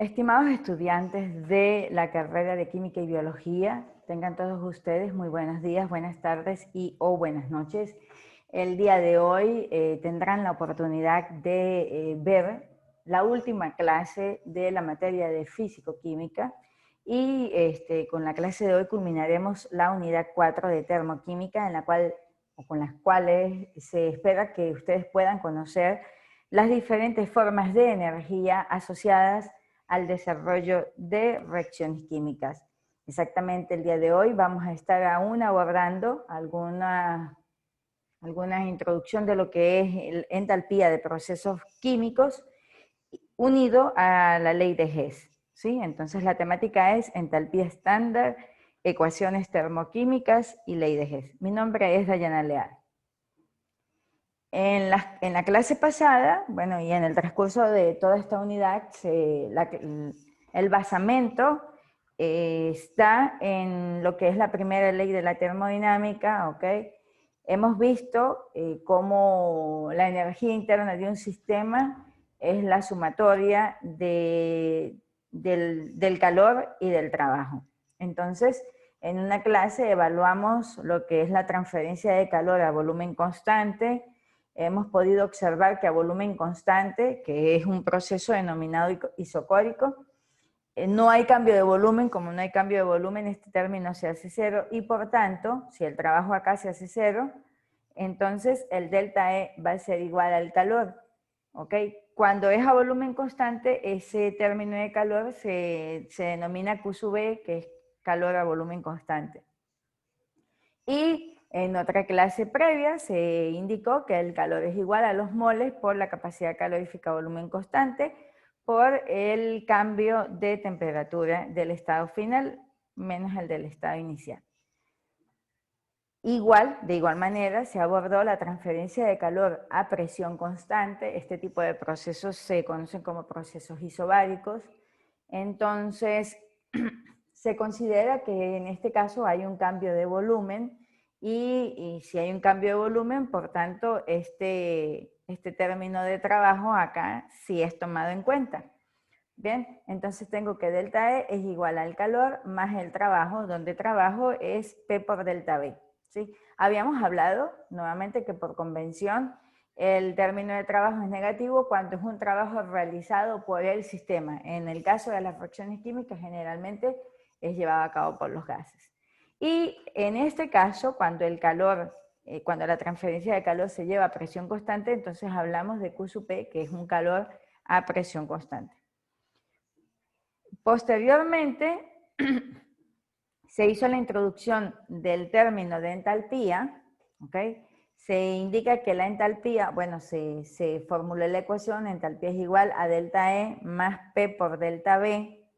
Estimados estudiantes de la carrera de Química y Biología, tengan todos ustedes muy buenos días, buenas tardes o buenas noches. El día de hoy tendrán la oportunidad de ver la última clase de la materia de Físico-Química y con la clase de hoy culminaremos la unidad 4 de Termoquímica, en la cual, o con las cuales se espera que ustedes puedan conocer las diferentes formas de energía asociadas al desarrollo de reacciones químicas. Exactamente el día de hoy vamos a estar aún abordando alguna introducción de lo que es la entalpía de procesos químicos unido a la ley de Hess, ¿sí? Entonces la temática es entalpía estándar, ecuaciones termoquímicas y ley de Hess. Mi nombre es Dayana Leal. En la clase pasada, bueno, y en el transcurso de toda esta unidad, el basamento está en lo que es la primera ley de la termodinámica, ¿ok? Hemos visto cómo la energía interna de un sistema es la sumatoria del calor y del trabajo. Entonces, en una clase evaluamos lo que es la transferencia de calor a volumen constante. Hemos podido observar que a volumen constante, que es un proceso denominado isocórico, no hay cambio de volumen. Como no hay cambio de volumen, este término se hace cero y por tanto, si el trabajo acá se hace cero, entonces el delta E va a ser igual al calor. ¿Ok? Cuando es a volumen constante, ese término de calor se denomina Q sub E, que es calor a volumen constante. Y en otra clase previa se indicó que el calor es igual a los moles por la capacidad calorífica a volumen constante por el cambio de temperatura del estado final menos el del estado inicial. De igual manera, se abordó la transferencia de calor a presión constante. Este tipo de procesos se conocen como procesos isobáricos. Entonces, se considera que en este caso hay un cambio de volumen y si hay un cambio de volumen, por tanto, este término de trabajo acá sí es tomado en cuenta. Bien, entonces tengo que delta E es igual al calor más el trabajo, donde trabajo es P por delta B. ¿Sí? Habíamos hablado nuevamente que por convención el término de trabajo es negativo cuando es un trabajo realizado por el sistema. En el caso de las reacciones químicas generalmente es llevado a cabo por los gases. Y en este caso, cuando el calor, cuando la transferencia de calor se lleva a presión constante, entonces hablamos de Q sub P, que es un calor a presión constante. Posteriormente, se hizo la introducción del término de entalpía, ¿ok? Se indica que la entalpía, bueno, se formuló la ecuación, entalpía es igual a delta E más P por delta B,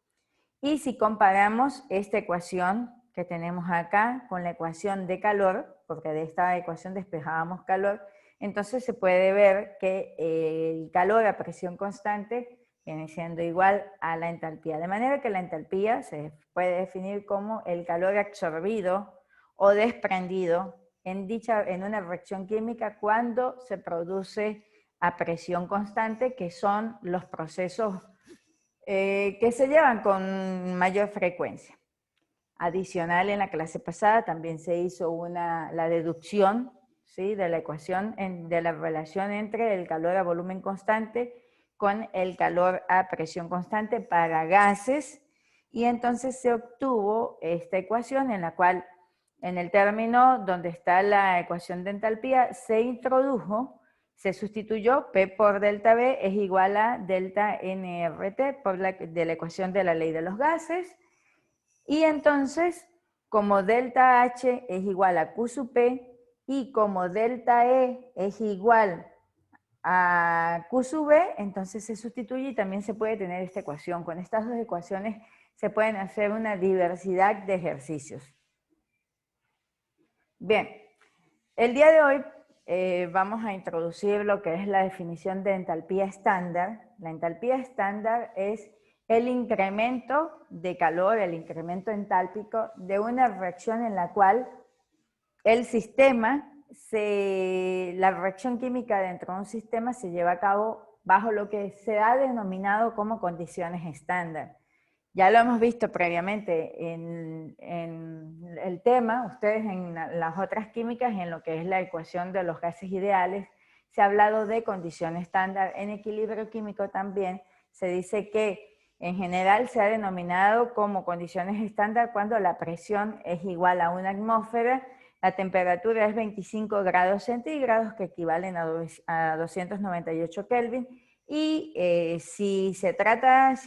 y si comparamos esta ecuación que tenemos acá con la ecuación de calor, porque de esta ecuación despejábamos calor, entonces se puede ver que el calor a presión constante viene siendo igual a la entalpía. De manera que la entalpía se puede definir como el calor absorbido o desprendido en una reacción química cuando se produce a presión constante, que son los procesos que se llevan con mayor frecuencia. Adicional, en la clase pasada también se hizo la deducción, ¿sí?, de la ecuación de la relación entre el calor a volumen constante con el calor a presión constante para gases, y entonces se obtuvo esta ecuación en la cual en el término donde está la ecuación de entalpía se sustituyó P por delta B es igual a delta nRT de la ecuación de la ley de los gases. Y entonces, como delta H es igual a Q sub P y como delta E es igual a Q sub B, entonces se sustituye y también se puede tener esta ecuación. Con estas dos ecuaciones se pueden hacer una diversidad de ejercicios. Bien, el día de hoy vamos a introducir lo que es la definición de entalpía estándar. La entalpía estándar es el incremento de calor, el incremento entálpico de una reacción en la cual el sistema, la reacción química dentro de un sistema se lleva a cabo bajo lo que se ha denominado como condiciones estándar. Ya lo hemos visto previamente en el tema, ustedes en las otras químicas, en lo que es la ecuación de los gases ideales, se ha hablado de condiciones estándar. En equilibrio químico también se dice que en general se ha denominado como condiciones estándar cuando la presión es igual a 1 atmósfera, la temperatura es 25 grados centígrados, que equivalen a 298 Kelvin, y si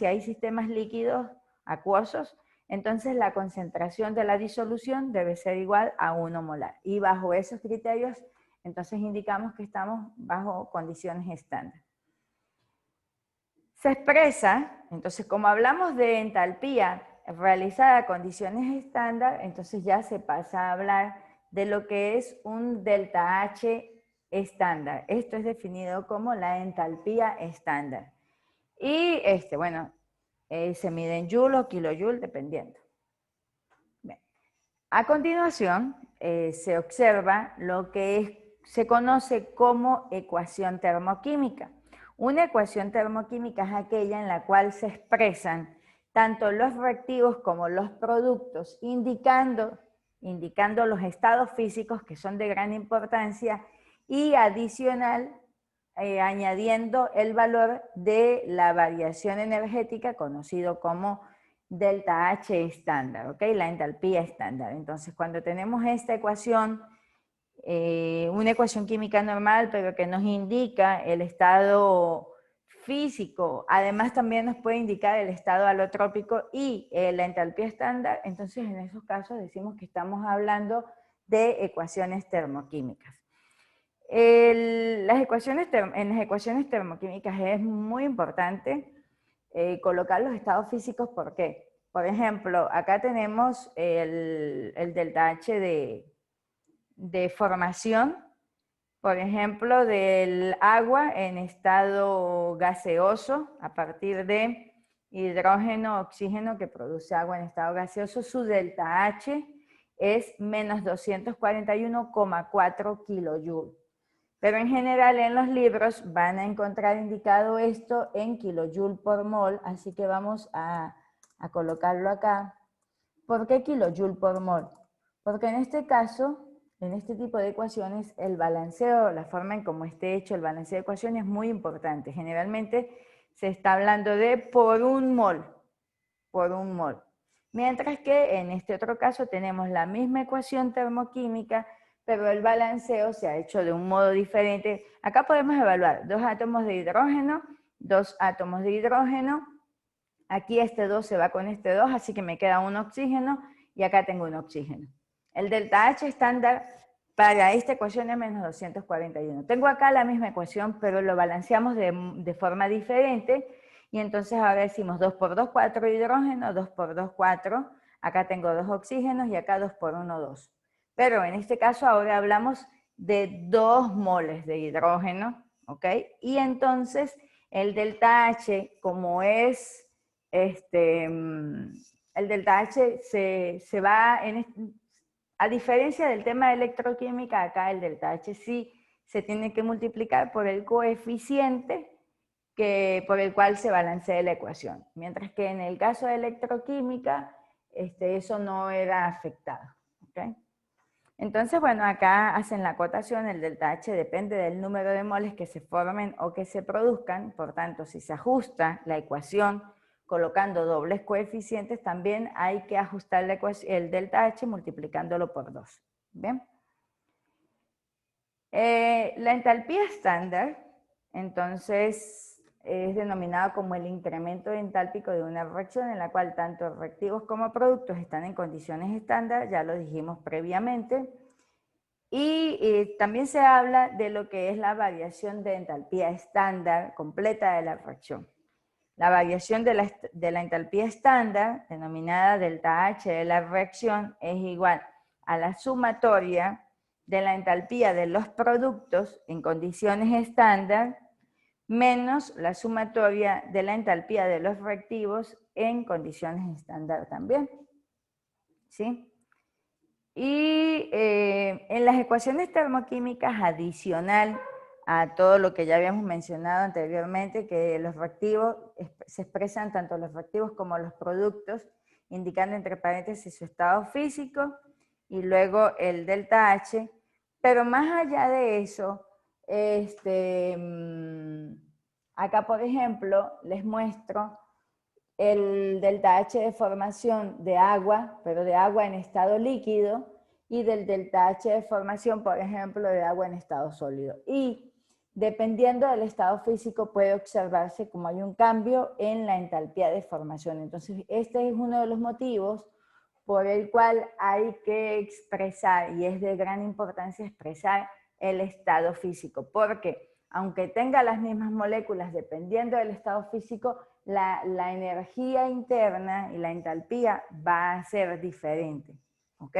hay sistemas líquidos acuosos, entonces la concentración de la disolución debe ser igual a 1 molar. Y bajo esos criterios, entonces indicamos que estamos bajo condiciones estándar. Se expresa, entonces como hablamos de entalpía realizada a condiciones estándar, entonces ya se pasa a hablar de lo que es un delta H estándar. Esto es definido como la entalpía estándar. Y bueno, se mide en joule o kilojoule, dependiendo. Bien. A continuación, se observa lo que se conoce como ecuación termoquímica. Una ecuación termoquímica es aquella en la cual se expresan tanto los reactivos como los productos, indicando los estados físicos que son de gran importancia y adicional, añadiendo el valor de la variación energética, conocido como delta H estándar, ¿ok? La entalpía estándar. Entonces, cuando tenemos esta ecuación, una ecuación química normal, pero que nos indica el estado físico, además también nos puede indicar el estado alotrópico y la entalpía estándar, entonces en esos casos decimos que estamos hablando de ecuaciones termoquímicas. En las ecuaciones termoquímicas es muy importante colocar los estados físicos. ¿Por qué? Por ejemplo, acá tenemos el delta H de formación, por ejemplo, del agua en estado gaseoso a partir de hidrógeno, oxígeno que produce agua en estado gaseoso. Su delta H es menos 241,4 kilojoule. Pero en general en los libros van a encontrar indicado esto en kilojoule por mol, así que vamos a colocarlo acá. ¿Por qué kilojoule por mol? Porque en este caso, en este tipo de ecuaciones, el balanceo, la forma en cómo esté hecho el balanceo de ecuaciones es muy importante. Generalmente se está hablando de por un mol. Mientras que en este otro caso tenemos la misma ecuación termoquímica, pero el balanceo se ha hecho de un modo diferente. Acá podemos evaluar 2 átomos de hidrógeno, 2 átomos de hidrógeno. Aquí este 2 se va con este 2, así que me queda un oxígeno y acá tengo un oxígeno. El delta H estándar para esta ecuación es menos 241. Tengo acá la misma ecuación, pero lo balanceamos de forma diferente. Y entonces ahora decimos 2 por 2, 4 hidrógeno, 2 por 2, 4. Acá tengo 2 oxígenos y acá 2 por 1, 2. Pero en este caso ahora hablamos de 2 moles de hidrógeno, ¿ok? Y entonces el delta H, como es, el delta H se va, a diferencia del tema de electroquímica, acá el delta H sí se tiene que multiplicar por el coeficiente por el cual se balancea la ecuación. Mientras que en el caso de electroquímica, eso no era afectado. ¿Okay? Entonces, bueno, acá hacen la acotación, el delta H depende del número de moles que se formen o que se produzcan. Por tanto, si se ajusta la ecuación colocando dobles coeficientes, también hay que ajustar el delta H multiplicándolo por 2. ¿Bien? La entalpía estándar, entonces, es denominado como el incremento entálpico de una reacción en la cual tanto reactivos como productos están en condiciones estándar, ya lo dijimos previamente. Y también se habla de lo que es la variación de entalpía estándar completa de la reacción. La variación de la entalpía estándar, denominada delta H de la reacción, es igual a la sumatoria de la entalpía de los productos en condiciones estándar menos la sumatoria de la entalpía de los reactivos en condiciones estándar también. ¿Sí? Y en las ecuaciones termoquímicas, adicional a todo lo que ya habíamos mencionado anteriormente, que los reactivos se expresan tanto los reactivos como los productos, indicando entre paréntesis su estado físico, y luego el delta H. Pero más allá de eso, acá por ejemplo les muestro el delta H de formación de agua, pero de agua en estado líquido, y del delta H de formación, por ejemplo, de agua en estado sólido. Y dependiendo del estado físico puede observarse como hay un cambio en la entalpía de formación. Entonces, este es uno de los motivos por el cual hay que expresar, y es de gran importancia expresar el estado físico, porque aunque tenga las mismas moléculas, dependiendo del estado físico, la energía interna y la entalpía va a ser diferente, ¿ok?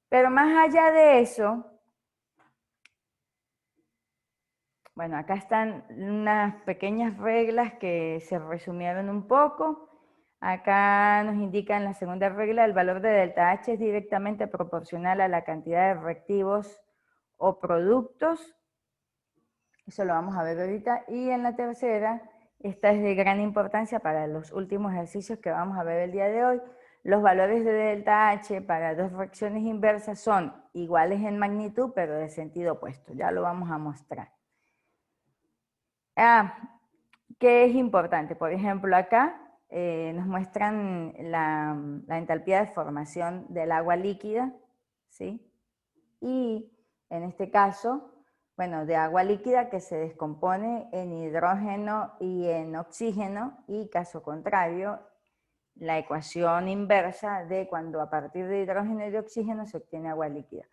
Pero más allá de eso, bueno, acá están unas pequeñas reglas que se resumieron un poco. Acá nos indican la segunda regla, el valor de delta H es directamente proporcional a la cantidad de reactivos o productos. Eso lo vamos a ver ahorita. Y en la tercera, esta es de gran importancia para los últimos ejercicios que vamos a ver el día de hoy. Los valores de delta H para dos reacciones inversas son iguales en magnitud, pero de sentido opuesto. Ya lo vamos a mostrar. ¿Qué es importante? Por ejemplo, acá nos muestran la entalpía de formación del agua líquida, ¿sí? Y en este caso, bueno, de agua líquida que se descompone en hidrógeno y en oxígeno, y caso contrario, la ecuación inversa de cuando a partir de hidrógeno y de oxígeno se obtiene agua líquida.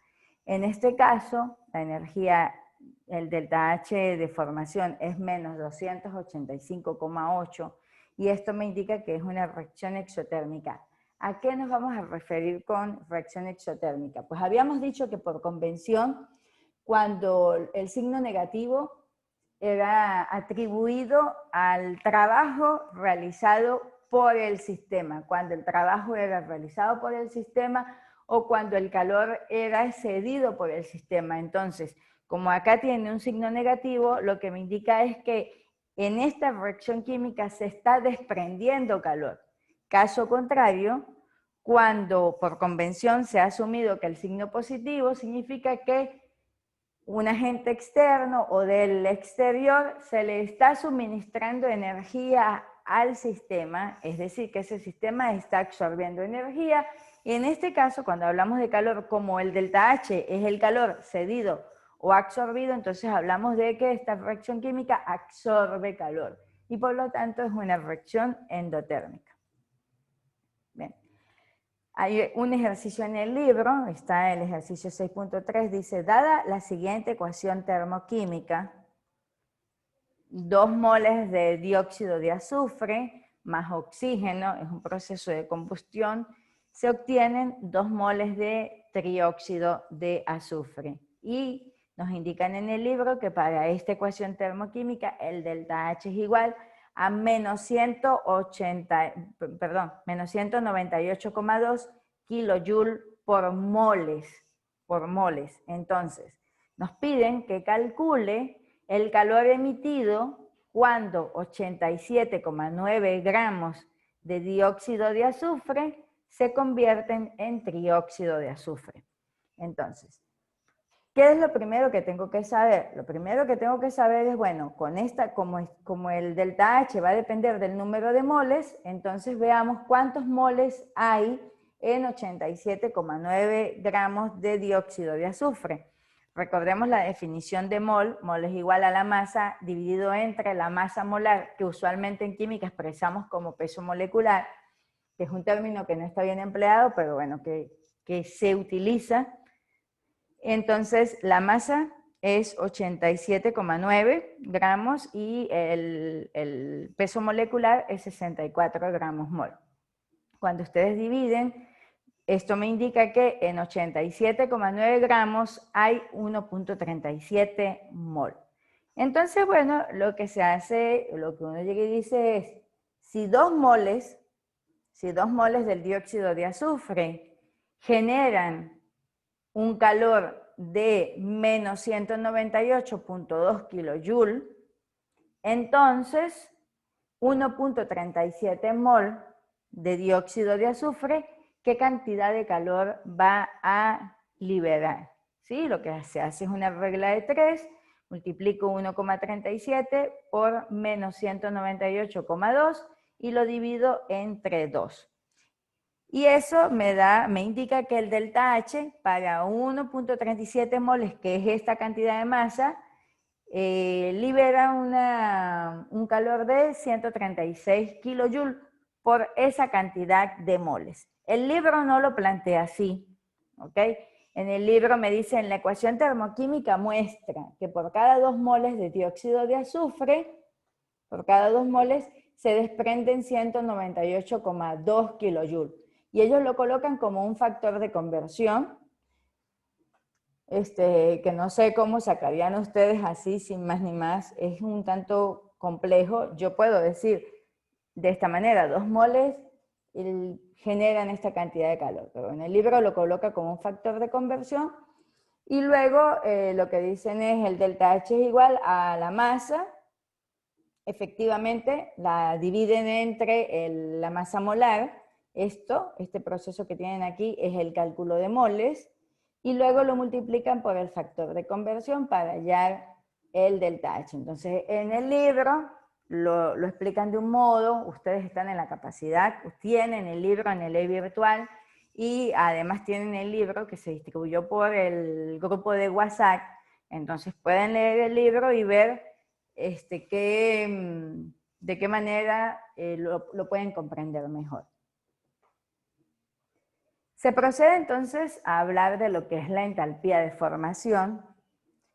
En este caso, la energía, el delta H de formación es menos 285,8, y esto me indica que es una reacción exotérmica. ¿A qué nos vamos a referir con reacción exotérmica? Pues habíamos dicho que por convención, cuando el signo negativo era atribuido al trabajo realizado por el sistema, cuando el trabajo era realizado por el sistema o cuando el calor era cedido por el sistema. Entonces, como acá tiene un signo negativo, lo que me indica es que en esta reacción química se está desprendiendo calor. Caso contrario, cuando por convención se ha asumido que el signo positivo significa que un agente externo o del exterior se le está suministrando energía al sistema, es decir, que ese sistema está absorbiendo energía, y en este caso, cuando hablamos de calor, como el delta H es el calor cedido o absorbido, entonces hablamos de que esta reacción química absorbe calor, y por lo tanto es una reacción endotérmica. Bien. Hay un ejercicio en el libro, está el ejercicio 6.3, dice, dada la siguiente ecuación termoquímica, 2 moles de dióxido de azufre más oxígeno, es un proceso de combustión, se obtienen 2 moles de trióxido de azufre. Y nos indican en el libro que para esta ecuación termoquímica el delta H es igual a menos 198,2 kilojoule por moles. Entonces, nos piden que calcule el calor emitido cuando 87,9 gramos de dióxido de azufre se convierten en trióxido de azufre. Entonces, ¿qué es lo primero que tengo que saber? Lo primero que tengo que saber es, bueno, con esta, como el delta H va a depender del número de moles, entonces veamos cuántos moles hay en 87,9 gramos de dióxido de azufre. Recordemos la definición de mol. Mol es igual a la masa dividido entre la masa molar, que usualmente en química expresamos como peso molecular, que es un término que no está bien empleado, pero bueno, que se utiliza. Entonces, la masa es 87,9 gramos y el peso molecular es 64 gramos mol. Cuando ustedes dividen, esto me indica que en 87,9 gramos hay 1.37 mol. Entonces, bueno, lo que se hace, lo que uno llega y dice es, si 2 moles del dióxido de azufre generan un calor de menos 198.2 kilojoules, entonces 1.37 mol de dióxido de azufre, ¿qué cantidad de calor va a liberar? ¿Sí? Lo que se hace es una regla de 3, multiplico 1,37 por menos 198,2 y lo divido entre 2. Y eso me indica que el delta H para 1.37 moles, que es esta cantidad de masa, libera un calor de 136 kilojoules por esa cantidad de moles. El libro no lo plantea así, ¿ok? En el libro me dice, en la ecuación termoquímica muestra que por cada 2 moles de dióxido de azufre, por cada 2 moles se desprenden 198,2 kilojoules. Y ellos lo colocan como un factor de conversión, que no sé cómo sacarían ustedes así, sin más ni más, es un tanto complejo. Yo puedo decir de esta manera, 2 moles generan esta cantidad de calor, pero en el libro lo coloca como un factor de conversión y luego lo que dicen es el delta H es igual a la masa, efectivamente la dividen entre la masa molar, este proceso que tienen aquí es el cálculo de moles, y luego lo multiplican por el factor de conversión para hallar el delta H. Entonces, en el libro lo explican de un modo, ustedes están en la capacidad, tienen el libro en el e-virtual, y además tienen el libro que se distribuyó por el grupo de WhatsApp, entonces pueden leer el libro y ver de qué manera lo pueden comprender mejor. Se procede entonces a hablar de lo que es la entalpía de formación.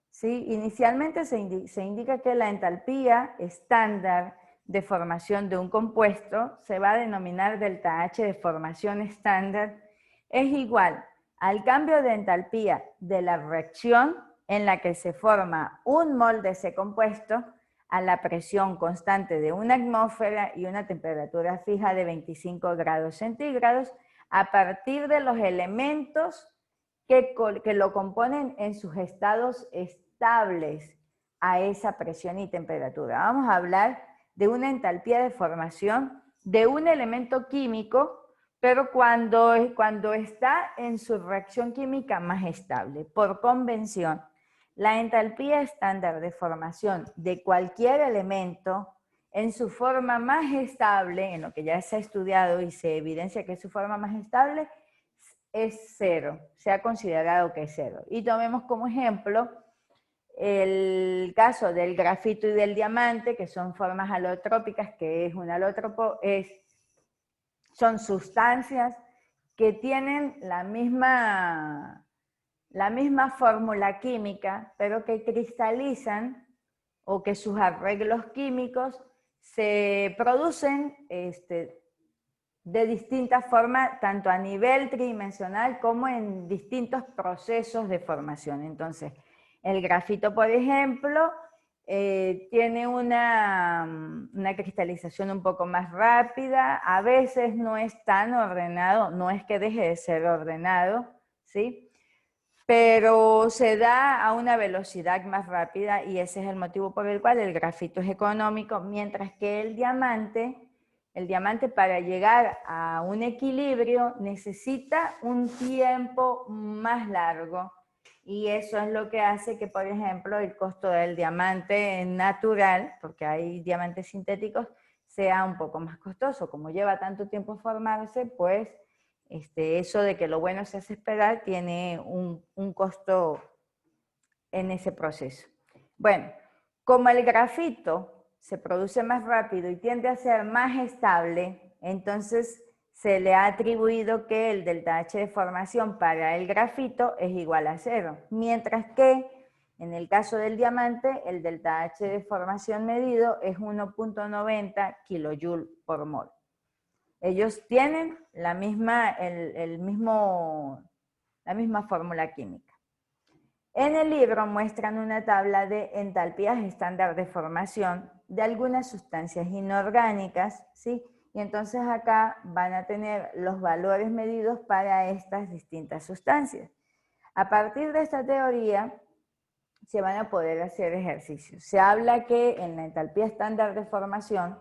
¿Sí? Inicialmente se indica que la entalpía estándar de formación de un compuesto se va a denominar delta H de formación estándar, es igual al cambio de entalpía de la reacción en la que se forma un mol de ese compuesto a la presión constante de una atmósfera y una temperatura fija de 25 grados centígrados a partir de los elementos que lo componen en sus estados estables a esa presión y temperatura. Vamos a hablar de una entalpía de formación de un elemento químico, pero cuando está en su reacción química más estable. Por convención, la entalpía estándar de formación de cualquier elemento en su forma más estable, en lo que ya se ha estudiado y se evidencia que es su forma más estable, es cero, se ha considerado que es cero. Y tomemos como ejemplo el caso del grafito y del diamante, que son formas alotrópicas, que es un alótropo, son sustancias que tienen la misma fórmula química, pero que cristalizan o que sus arreglos químicos se producen de distintas formas, tanto a nivel tridimensional como en distintos procesos de formación. Entonces, el grafito, por ejemplo, tiene una cristalización un poco más rápida, a veces no es tan ordenado, no es que deje de ser ordenado, ¿sí? Pero se da a una velocidad más rápida y ese es el motivo por el cual el grafito es económico, mientras que el diamante para llegar a un equilibrio necesita un tiempo más largo y eso es lo que hace que, por ejemplo, el costo del diamante natural, porque hay diamantes sintéticos, sea un poco más costoso. Como lleva tanto tiempo formarse, pues eso de que lo bueno se hace esperar tiene un costo en ese proceso. Bueno, como el grafito se produce más rápido y tiende a ser más estable, entonces se le ha atribuido que el delta H de formación para el grafito es igual a 0, mientras que en el caso del diamante el delta H de formación medido es 1.90 kilojoules por mol. Ellos tienen la misma fórmula química. En el libro muestran una tabla de entalpías estándar de formación de algunas sustancias inorgánicas, ¿sí? Y entonces acá van a tener los valores medidos para estas distintas sustancias. A partir de esta teoría se van a poder hacer ejercicios. Se habla que en la entalpía estándar de formación,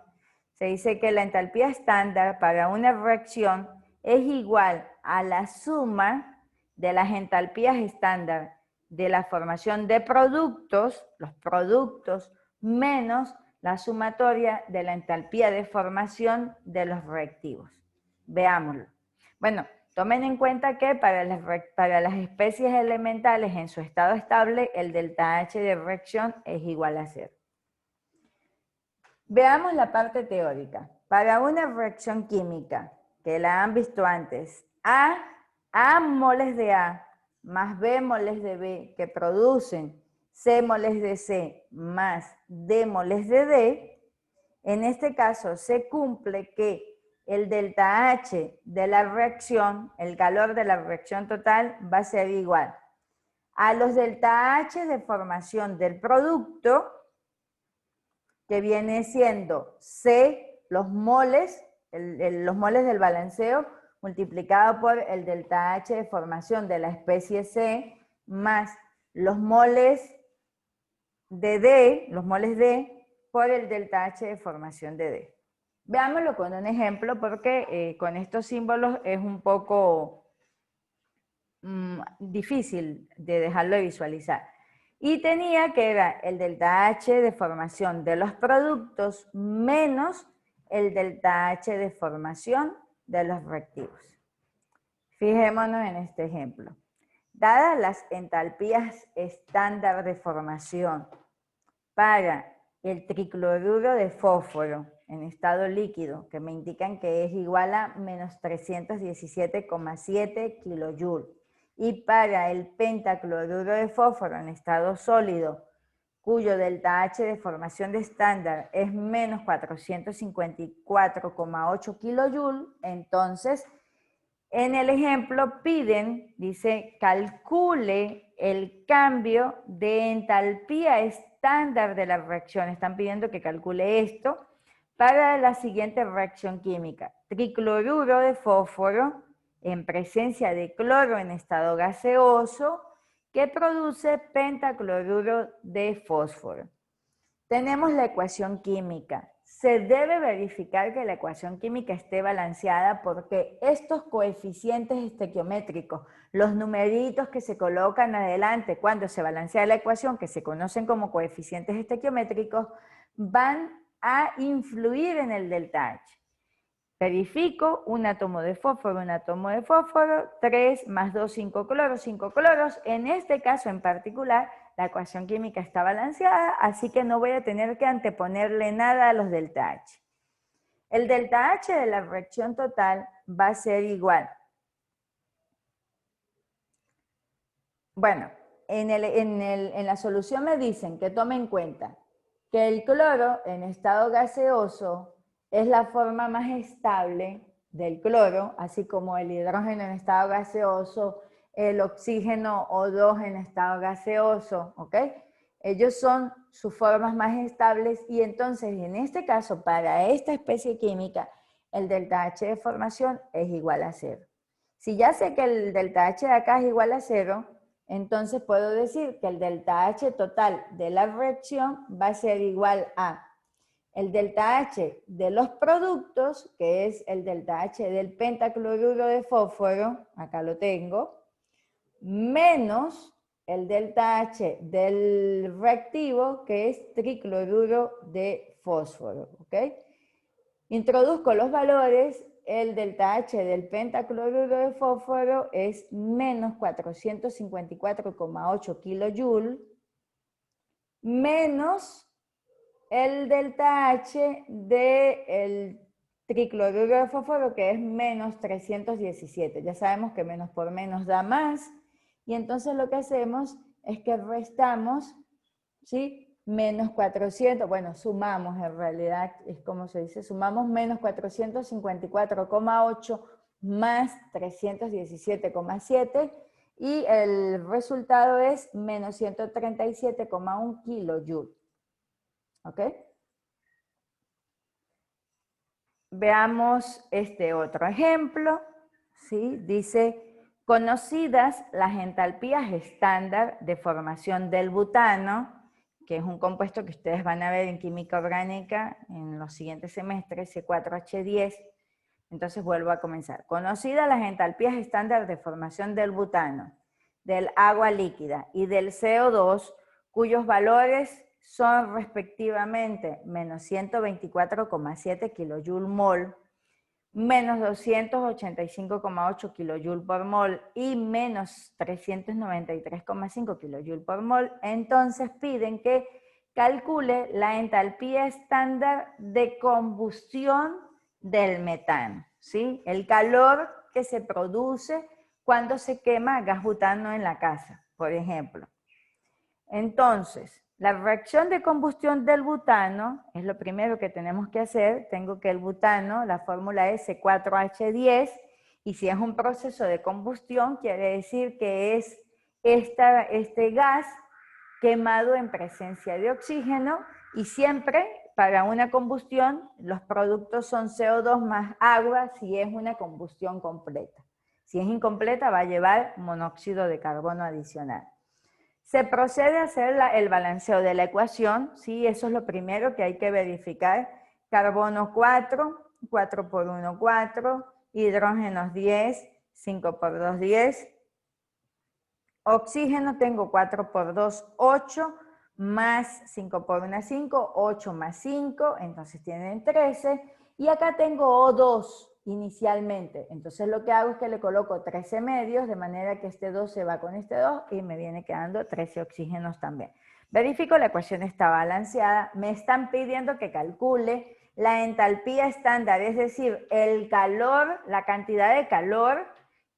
se dice que la entalpía estándar para una reacción es igual a la suma de las entalpías estándar de la formación de productos, los productos, menos la sumatoria de la entalpía de formación de los reactivos. Veámoslo. Bueno, tomen en cuenta que para las especies elementales en su estado estable, el delta H de reacción es igual a 0. Veamos la parte teórica. Para una reacción química, que la han visto antes, A moles de A más B moles de B, que producen C moles de C más D moles de D, en este caso se cumple que el delta H de la reacción, el calor de la reacción total, va a ser igual a los delta H de formación del producto, que viene siendo C, los moles del balanceo, multiplicado por el delta H de formación de la especie C, más los moles de D, los moles D, por el delta H de formación de D. Veámoslo con un ejemplo porque con estos símbolos es un poco difícil de dejarlo de visualizar. Y tenía que era el delta H de formación de los productos menos el delta H de formación de los reactivos. Fijémonos en este ejemplo. Dadas las entalpías estándar de formación para el tricloruro de fósforo en estado líquido, que me indican que es igual a menos 317,7 kJ, y para el pentacloruro de fósforo en estado sólido, cuyo delta H de formación de estándar es menos 454,8 kJ, entonces en el ejemplo piden, dice, calcule el cambio de entalpía estándar de la reacción. Están pidiendo que calcule esto para la siguiente reacción química. Tricloruro de fósforo en presencia de cloro en estado gaseoso que produce pentacloruro de fósforo. Tenemos la ecuación química. Se debe verificar que la ecuación química esté balanceada porque estos coeficientes estequiométricos, los numeritos que se colocan adelante cuando se balancea la ecuación, que se conocen como coeficientes estequiométricos, van a influir en el delta H. Verifico un átomo de fósforo, 3 más 2, 5 cloros. En este caso en particular, la ecuación química está balanceada, así que no voy a tener que anteponerle nada a los delta H. El delta H de la reacción total va a ser igual. Bueno, en la solución me dicen que tome en cuenta que el cloro en estado gaseoso es la forma más estable del cloro, así como el hidrógeno en estado gaseoso, el oxígeno O2 en estado gaseoso, ¿ok? Ellos son sus formas más estables y entonces en este caso, para esta especie química, el delta H de formación es igual a 0. Si ya sé que el delta H de acá es igual a 0, entonces puedo decir que el delta H total de la reacción va a ser igual a el delta H de los productos, que es el delta H del pentacloruro de fósforo, acá lo tengo, menos el delta H del reactivo, que es tricloruro de fósforo, ¿ok? Introduzco los valores. El delta H del pentacloruro de fósforo es menos 454,8 kJ, menos el delta H del tricloruro de fósforo, que es menos 317. Ya sabemos que menos por menos da más, y entonces lo que hacemos es que restamos, ¿sí? Menos 400, bueno, sumamos en realidad, es como se dice, sumamos menos 454,8 más 317,7 y el resultado es menos 137,1 kJ. ¿Ok? Veamos este otro ejemplo, ¿sí? Dice, Conocidas las entalpías estándar de formación del butano, que es un compuesto que ustedes van a ver en química orgánica en los siguientes semestres, C4H10. Entonces vuelvo a comenzar. Conocidas las entalpías estándar de formación del butano, del agua líquida y del CO2, cuyos valores son respectivamente menos 124,7 kJ/mol, menos 285,8 kJ por mol y menos 393,5 kJ por mol, entonces piden que calcule la entalpía estándar de combustión del metano, ¿sí? El calor que se produce cuando se quema gas butano en la casa, por ejemplo. Entonces, la reacción de combustión del butano es lo primero que tenemos que hacer. Tengo que el butano, la fórmula es C4H10, y si es un proceso de combustión, quiere decir que es este gas quemado en presencia de oxígeno, y siempre para una combustión los productos son CO2 más agua si es una combustión completa. Si es incompleta va a llevar monóxido de carbono adicional. Se procede a hacer el balanceo de la ecuación, ¿sí? Eso es lo primero que hay que verificar. Carbono 4, 4 por 1, 4, hidrógenos 10, 5 por 2, 10. Oxígeno tengo 4 por 2, 8, más 5 por 1, 5, 8 más 5, entonces tienen 13. Y acá tengo O2 inicialmente, entonces lo que hago es que le coloco 13 medios, de manera que este 2 se va con este 2 y me viene quedando 13 oxígenos también. Verifico la ecuación está balanceada, me están pidiendo que calcule la entalpía estándar, es decir, el calor, la cantidad de calor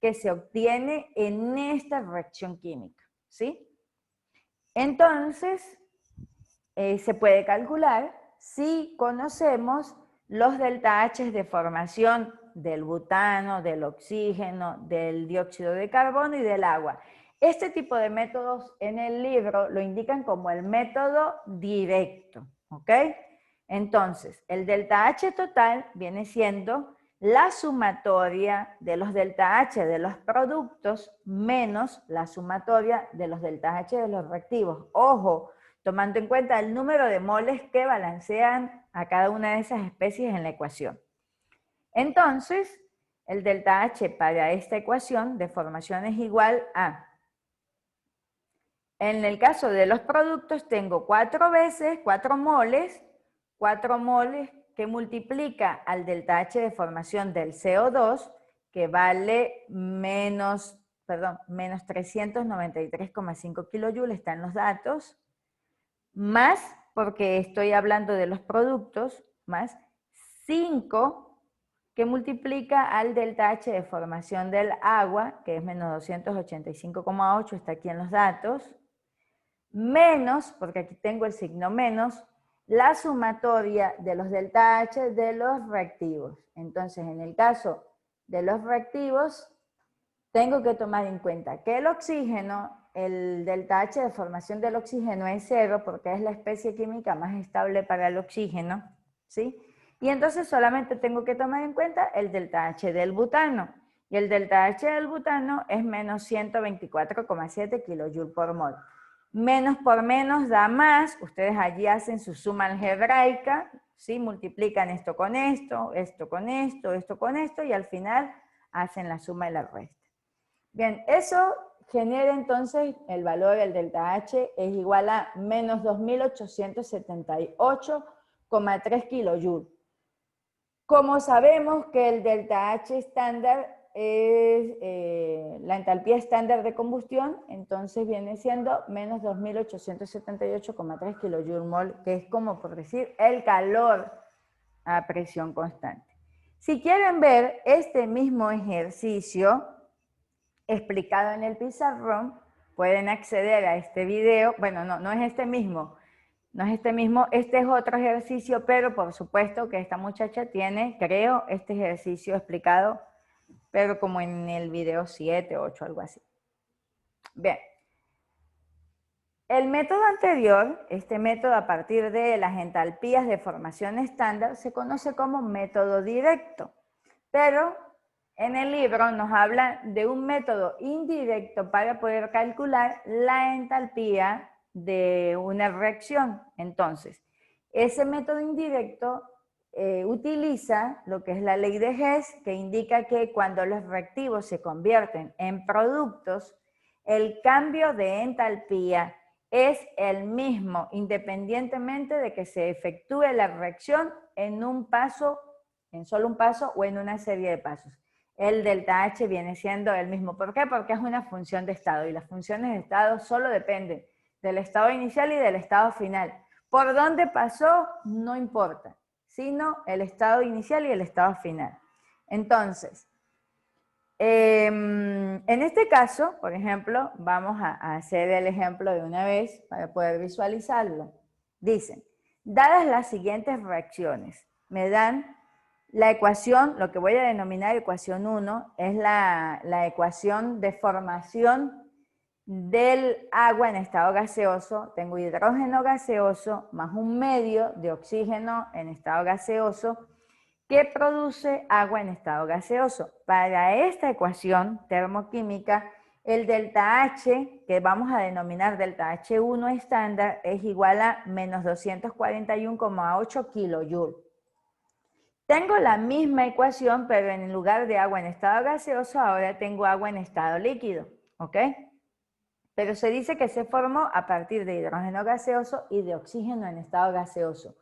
que se obtiene en esta reacción química, ¿sí? Entonces, se puede calcular si conocemos los delta H de formación del butano, del oxígeno, del dióxido de carbono y del agua. Este tipo de métodos en el libro lo indican como el método directo, ¿ok? Entonces, el delta H total viene siendo la sumatoria de los delta H de los productos menos la sumatoria de los delta H de los reactivos. Ojo, tomando en cuenta el número de moles que balancean a cada una de esas especies en la ecuación. Entonces, el delta H para esta ecuación de formación es igual a, en el caso de los productos tengo 4 veces, 4 moles que multiplica al delta H de formación del CO2, que vale menos 393,5 kilojoules, están los datos, más, porque estoy hablando de los productos, más 5 que multiplica al delta H de formación del agua, que es menos 285,8, está aquí en los datos, menos, porque aquí tengo el signo menos, la sumatoria de los delta H de los reactivos. Entonces, en el caso de los reactivos, tengo que tomar en cuenta que el oxígeno, el delta H de formación del oxígeno es 0 porque es la especie química más estable para el oxígeno, ¿sí? Y entonces solamente tengo que tomar en cuenta el delta H del butano. Y el delta H del butano es menos 124,7 kJ por mol. Menos por menos da más, ustedes allí hacen su suma algebraica, ¿sí? Multiplican esto con esto, esto con esto, esto con esto, y al final hacen la suma y la resta. Bien, eso genera entonces el valor del delta H es igual a menos 2.878,3 kJ. Como sabemos que el delta H estándar es la entalpía estándar de combustión, entonces viene siendo menos 2.878,3 kJ/mol, que es como por decir el calor a presión constante. Si quieren ver este mismo ejercicio explicado en el pizarrón, pueden acceder a este video. Bueno, no es este mismo, este es otro ejercicio, pero por supuesto que esta muchacha tiene, creo, este ejercicio explicado, pero como en el video 7, 8, algo así. Bien. El método anterior, este método a partir de las entalpías de formación estándar, se conoce como método directo, pero En el libro nos habla de un método indirecto para poder calcular la entalpía de una reacción. Entonces, ese método indirecto utiliza lo que es la ley de Hess, que indica que cuando los reactivos se convierten en productos, el cambio de entalpía es el mismo, independientemente de que se efectúe la reacción en un paso, en solo un paso o en una serie de pasos. El delta H viene siendo el mismo. ¿Por qué? Porque es una función de estado y las funciones de estado solo dependen del estado inicial y del estado final. Por dónde pasó no importa, sino el estado inicial y el estado final. Entonces, en este caso, por ejemplo, vamos a hacer el ejemplo de una vez para poder visualizarlo. Dicen, dadas las siguientes reacciones, me dan la ecuación, lo que voy a denominar ecuación 1, es la ecuación de formación del agua en estado gaseoso. Tengo hidrógeno gaseoso más un medio de oxígeno en estado gaseoso que produce agua en estado gaseoso. Para esta ecuación termoquímica, el delta H, que vamos a denominar delta H1 estándar, es igual a menos 241,8 kilojoules. Tengo la misma ecuación, pero en lugar de agua en estado gaseoso, ahora tengo agua en estado líquido, ¿ok? Pero se dice que se formó a partir de hidrógeno gaseoso y de oxígeno en estado gaseoso.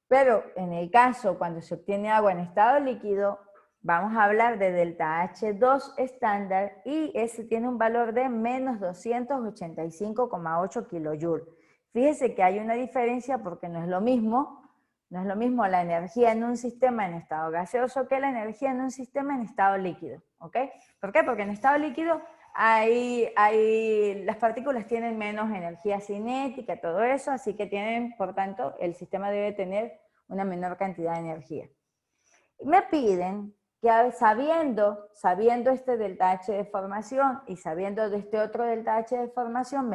Pero en el caso cuando se obtiene agua en estado líquido, vamos a hablar de delta H2 estándar y ese tiene un valor de menos 285,8 kilojoules. Fíjese que hay una diferencia porque no es lo mismo la energía en un sistema en estado gaseoso que la energía en un sistema en estado líquido, ¿ok? ¿Por qué? Porque en estado líquido las partículas tienen menos energía cinética, todo eso, así que tienen, por tanto, el sistema debe tener una menor cantidad de energía. Me piden que sabiendo este delta H de formación y sabiendo de este otro delta H de formación,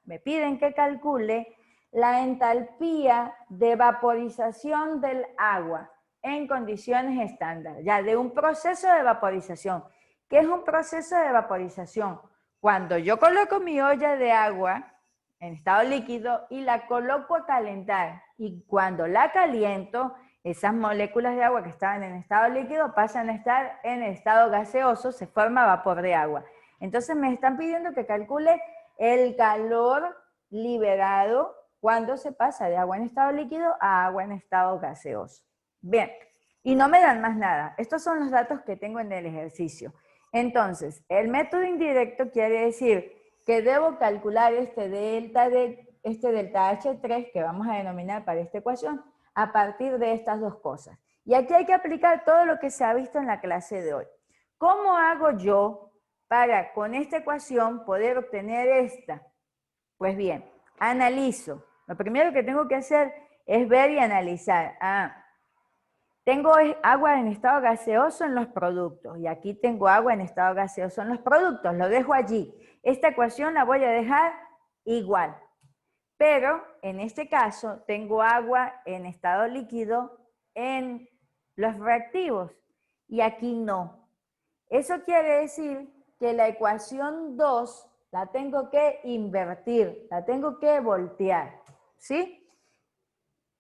me piden que calcule la entalpía de vaporización del agua en condiciones estándar, ya de un proceso de vaporización. ¿Qué es un proceso de vaporización? Cuando yo coloco mi olla de agua en estado líquido y la coloco a calentar, y cuando la caliento, esas moléculas de agua que estaban en estado líquido pasan a estar en estado gaseoso, se forma vapor de agua. Entonces me están pidiendo que calcule el calor liberado cuando se pasa de agua en estado líquido a agua en estado gaseoso. Bien, y no me dan más nada. Estos son los datos que tengo en el ejercicio. Entonces, el método indirecto quiere decir que debo calcular este delta H3 que vamos a denominar para esta ecuación a partir de estas dos cosas. Y aquí hay que aplicar todo lo que se ha visto en la clase de hoy. ¿Cómo hago yo para con esta ecuación poder obtener esta? Pues bien, analizo. Lo primero que tengo que hacer es ver y analizar. Tengo agua en estado gaseoso en los productos y aquí tengo agua en estado gaseoso en los productos. Lo dejo allí. Esta ecuación la voy a dejar igual. Pero en este caso tengo agua en estado líquido en los reactivos y aquí no. Eso quiere decir que la ecuación 2 la tengo que invertir, la tengo que voltear, ¿sí?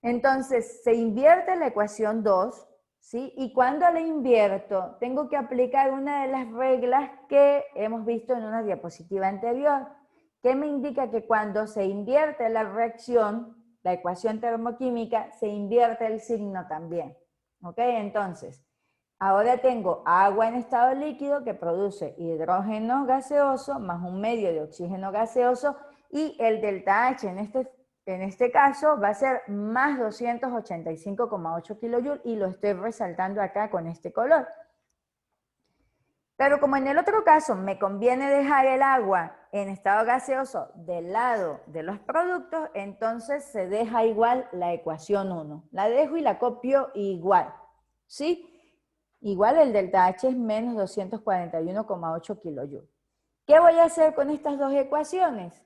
Entonces se invierte la ecuación 2, ¿sí? Y cuando la invierto tengo que aplicar una de las reglas que hemos visto en una diapositiva anterior, que me indica que cuando se invierte la reacción, la ecuación termoquímica, se invierte el signo también. ¿Ok? Entonces, ahora tengo agua en estado líquido que produce hidrógeno gaseoso más un medio de oxígeno gaseoso y el delta H en este caso va a ser más 285,8 kilojoules y lo estoy resaltando acá con este color. Pero como en el otro caso me conviene dejar el agua en estado gaseoso del lado de los productos, entonces se deja igual la ecuación 1. La dejo y la copio igual, ¿sí? Igual el delta H es menos 241,8 kilojoules. ¿Qué voy a hacer con estas dos ecuaciones?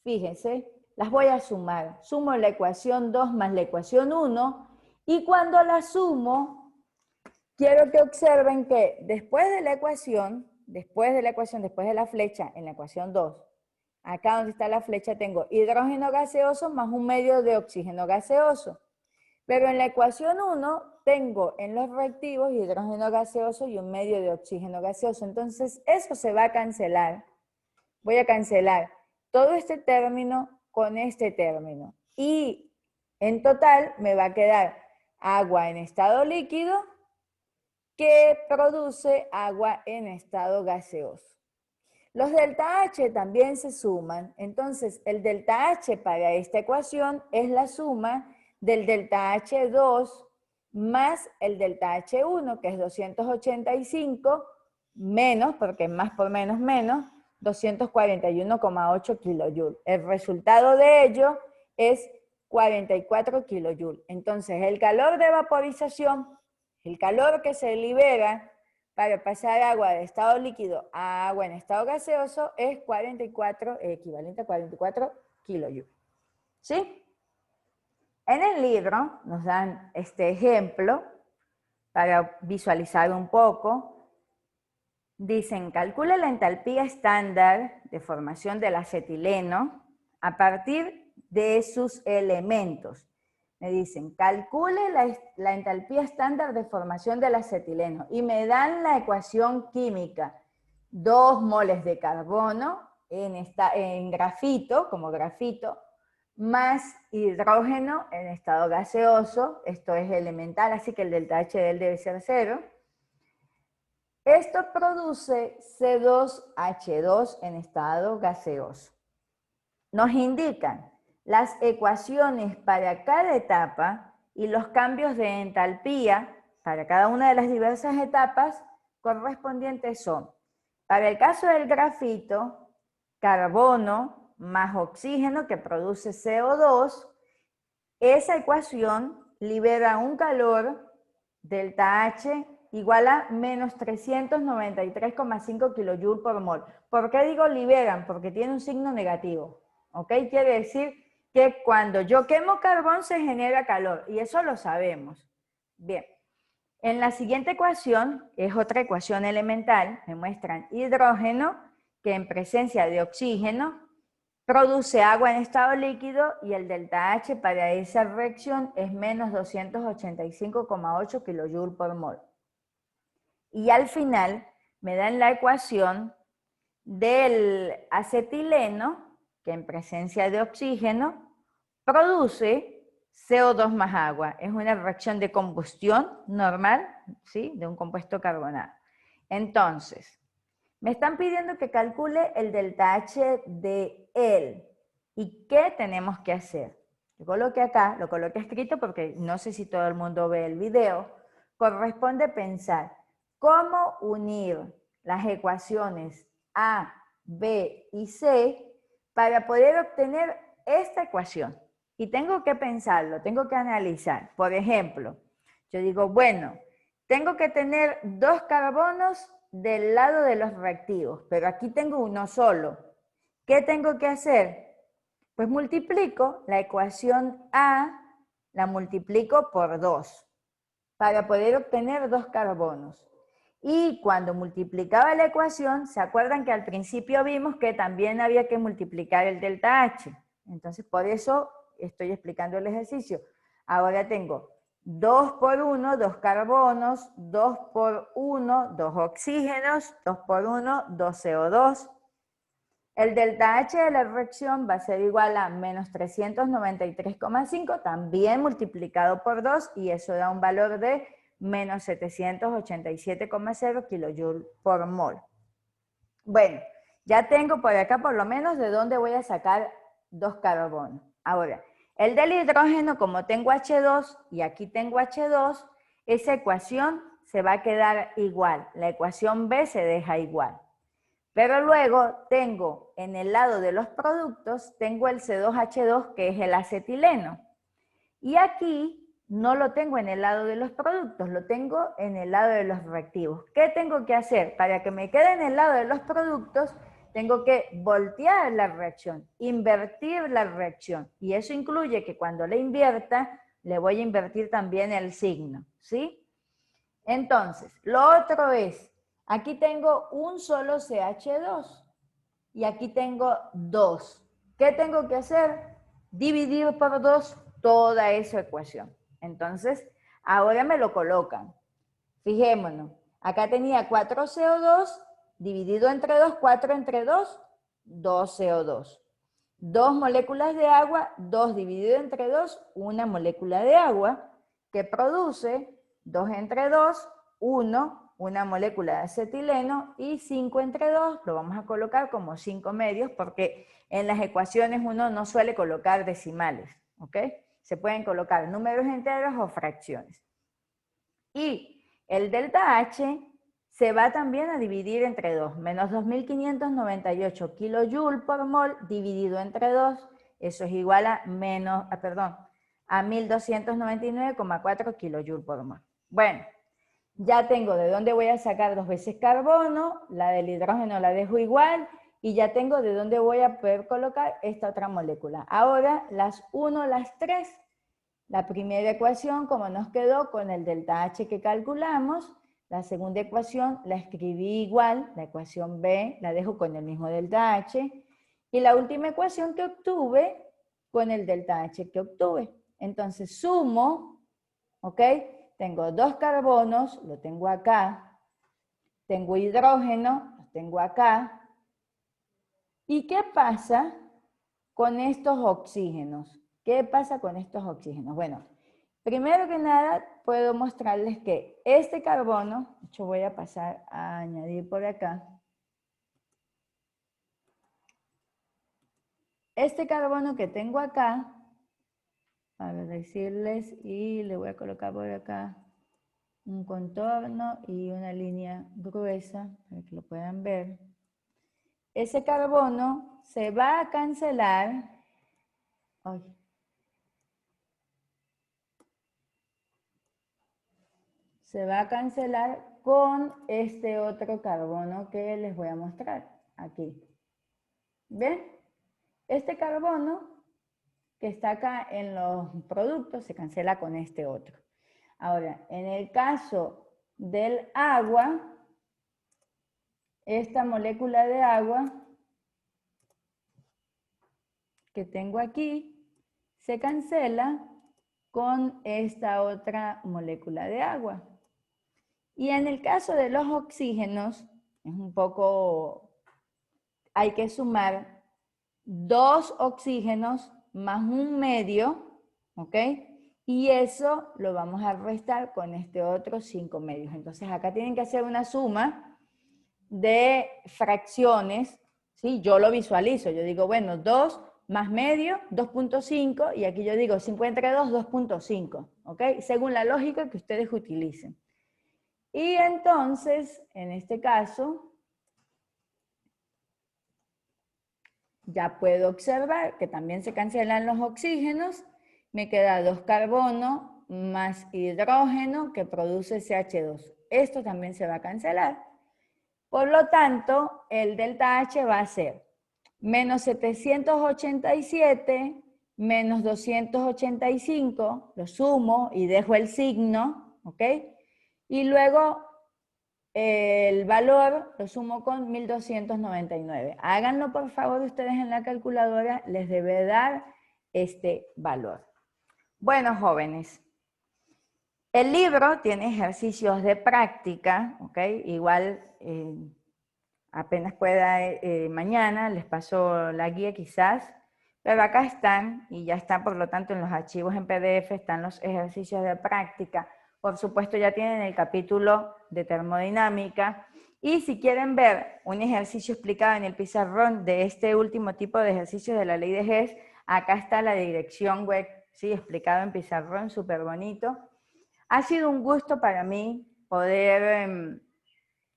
Fíjense, las voy a sumar. Sumo la ecuación 2 más la ecuación 1 y cuando la sumo, quiero que observen que después de la ecuación, después de la flecha, en la ecuación 2, acá donde está la flecha tengo hidrógeno gaseoso más un medio de oxígeno gaseoso. Pero en la ecuación 1 tengo en los reactivos hidrógeno gaseoso y un medio de oxígeno gaseoso. Entonces eso se va a cancelar. Voy a cancelar todo este término con este término. Y en total me va a quedar agua en estado líquido que produce agua en estado gaseoso. Los delta H también se suman, entonces el delta H para esta ecuación es la suma del delta H2 más el delta H1, que es 285, menos, porque más por menos, 241,8 kilojoules. El resultado de ello es 44 kilojoules. Entonces el calor de vaporización, el calor que se libera para pasar agua de estado líquido a agua en estado gaseoso es 44, equivalente a 44 kilojoules. ¿Sí? En el libro nos dan este ejemplo para visualizar un poco. Dicen, calcula la entalpía estándar de formación del acetileno a partir de sus elementos. Me dicen, calcule la entalpía estándar de formación del acetileno y me dan la ecuación química. 2 moles de carbono en grafito, como grafito, más hidrógeno en estado gaseoso, esto es elemental, así que el delta H de él debe ser 0. Esto produce C2H2 en estado gaseoso. Nos indican las ecuaciones para cada etapa y los cambios de entalpía para cada una de las diversas etapas correspondientes son, para el caso del grafito, carbono más oxígeno que produce CO2, esa ecuación libera un calor delta H igual a menos 393,5 kilojoules por mol. ¿Por qué digo liberan? Porque tiene un signo negativo. ¿Ok? Quiere decir que cuando yo quemo carbón se genera calor, y eso lo sabemos. Bien, en la siguiente ecuación, es otra ecuación elemental, me muestran hidrógeno, que en presencia de oxígeno produce agua en estado líquido, y el delta H para esa reacción es menos 285,8 kilojoules por mol. Y al final me dan la ecuación del acetileno, que en presencia de oxígeno produce CO2 más agua. Es una reacción de combustión normal, ¿sí? De un compuesto carbonado. Entonces, me están pidiendo que calcule el delta H de él. ¿Y qué tenemos que hacer? Lo coloqué acá, lo coloqué escrito porque no sé si todo el mundo ve el video. Corresponde pensar cómo unir las ecuaciones A, B y C para poder obtener esta ecuación. Y tengo que pensarlo, tengo que analizar. Por ejemplo, yo digo, bueno, tengo que tener 2 carbonos del lado de los reactivos, pero aquí tengo uno solo. ¿Qué tengo que hacer? Pues multiplico la ecuación A, la multiplico por 2, para poder obtener 2 carbonos. Y cuando multiplicaba la ecuación, ¿se acuerdan que al principio vimos que también había que multiplicar el delta H? Entonces, por eso estoy explicando el ejercicio. Ahora tengo 2 por 1, 2 carbonos, 2 por 1, 2 oxígenos, 2 por 1, 2 CO2. El delta H de la reacción va a ser igual a menos 393,5, también multiplicado por 2, y eso da un valor de menos 787,0 kilojoules por mol. Bueno, ya tengo por acá por lo menos de dónde voy a sacar 2 carbonos. Ahora, el del hidrógeno, como tengo H2 y aquí tengo H2, esa ecuación se va a quedar igual. La ecuación B se deja igual. Pero luego tengo en el lado de los productos, tengo el C2H2, que es el acetileno. Y aquí no lo tengo en el lado de los productos, lo tengo en el lado de los reactivos. ¿Qué tengo que hacer? Para que me quede en el lado de los productos, tengo que voltear la reacción, invertir la reacción. Y eso incluye que cuando le invierta, le voy a invertir también el signo, ¿sí? Entonces, lo otro es, aquí tengo un solo CH2 y aquí tengo 2. ¿Qué tengo que hacer? Dividir por 2 toda esa ecuación. Entonces, ahora me lo colocan. Fijémonos, acá tenía 4CO2 dividido entre 2, 4 entre 2, 2CO2. 2 moléculas de agua, 2 dividido entre 2, una molécula de agua, que produce 2 entre 2, 1, una molécula de acetileno, y 5 entre 2, lo vamos a colocar como 5 medios, porque en las ecuaciones uno no suele colocar decimales, ¿ok? Se pueden colocar números enteros o fracciones. Y el delta H se va también a dividir entre 2, menos 2.598 kJ por mol dividido entre 2, eso es igual a a 1.299,4 kJ por mol. Bueno, ya tengo de dónde voy a sacar 2 veces carbono, la del hidrógeno la dejo igual, y ya tengo de dónde voy a poder colocar esta otra molécula. Ahora las 1, las 3. La primera ecuación, como nos quedó con el delta H que calculamos, la segunda ecuación la escribí igual, la ecuación B la dejo con el mismo delta H, y la última ecuación que obtuve con el delta H que obtuve. Entonces sumo, ¿ok? Tengo 2 carbonos, lo tengo acá, tengo hidrógeno, lo tengo acá. ¿Y qué pasa con estos oxígenos? ¿Qué pasa con estos oxígenos? Bueno, primero que nada puedo mostrarles que este carbono, yo voy a pasar a añadir por acá, este carbono que tengo acá, para decirles, y le voy a colocar por acá un contorno y una línea gruesa para que lo puedan ver. Ese carbono se va a cancelar. Ay, se va a cancelar con este otro carbono que les voy a mostrar aquí. ¿Ven? Este carbono que está acá en los productos se cancela con este otro. Ahora, en el caso del agua, esta molécula de agua que tengo aquí se cancela con esta otra molécula de agua. Y en el caso de los oxígenos, es un poco, hay que sumar 2 oxígenos más un medio, ¿ok? Y eso lo vamos a restar con este otro 5 medios. Entonces acá tienen que hacer una suma de fracciones, ¿sí? Yo lo visualizo, yo digo, bueno, 2 más medio, 2.5, y aquí yo digo 5 entre 2, 2.5, ¿ok? Según la lógica que ustedes utilicen. Y entonces, en este caso, ya puedo observar que también se cancelan los oxígenos, me queda 2 carbono más hidrógeno que produce CH2. Esto también se va a cancelar. Por lo tanto, el delta H va a ser menos 787 menos 285, lo sumo y dejo el signo, ¿ok? Y luego el valor lo sumo con 1299. Háganlo por favor ustedes en la calculadora, les debe dar este valor. Bueno, jóvenes, el libro tiene ejercicios de práctica, ¿ok? Igual apenas pueda mañana les paso la guía quizás, pero acá están y ya están, por lo tanto, en los archivos en PDF están los ejercicios de práctica. Por supuesto, ya tienen el capítulo de termodinámica. Y si quieren ver un ejercicio explicado en el pizarrón de este último tipo de ejercicios de la ley de Hess, acá está la dirección web, ¿sí? Explicado en pizarrón, súper bonito. Ha sido un gusto para mí poder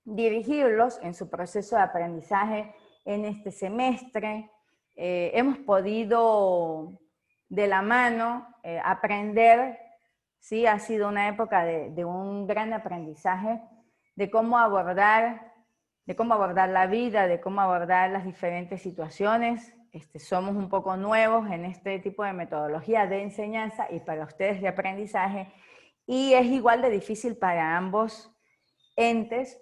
dirigirlos en su proceso de aprendizaje en este semestre. Hemos podido de la mano aprender, ¿sí? Ha sido una época de un gran aprendizaje de cómo abordar la vida, de cómo abordar las diferentes situaciones. Somos un poco nuevos en este tipo de metodología de enseñanza y para ustedes de aprendizaje. y es igual de difícil para ambos entes,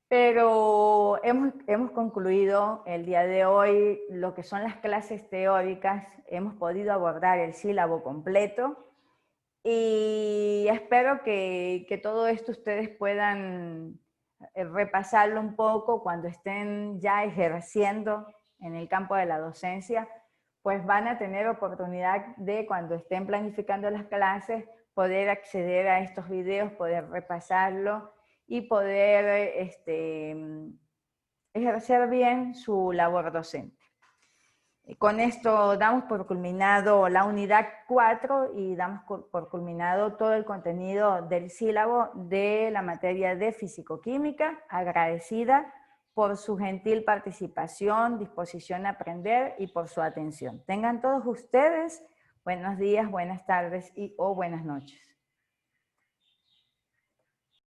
pero hemos concluido el día de hoy lo que son las clases teóricas, hemos podido abordar el sílabo completo y espero que todo esto ustedes puedan repasarlo un poco cuando estén ya ejerciendo en el campo de la docencia, pues van a tener oportunidad de, cuando estén planificando las clases, poder acceder a estos videos, poder repasarlo y poder ejercer bien su labor docente. Con esto damos por culminado la unidad 4 y damos por culminado todo el contenido del sílabo de la materia de fisicoquímica. Agradecida por su gentil participación, disposición a aprender y por su atención. Tengan todos ustedes buenos días, buenas tardes o buenas noches.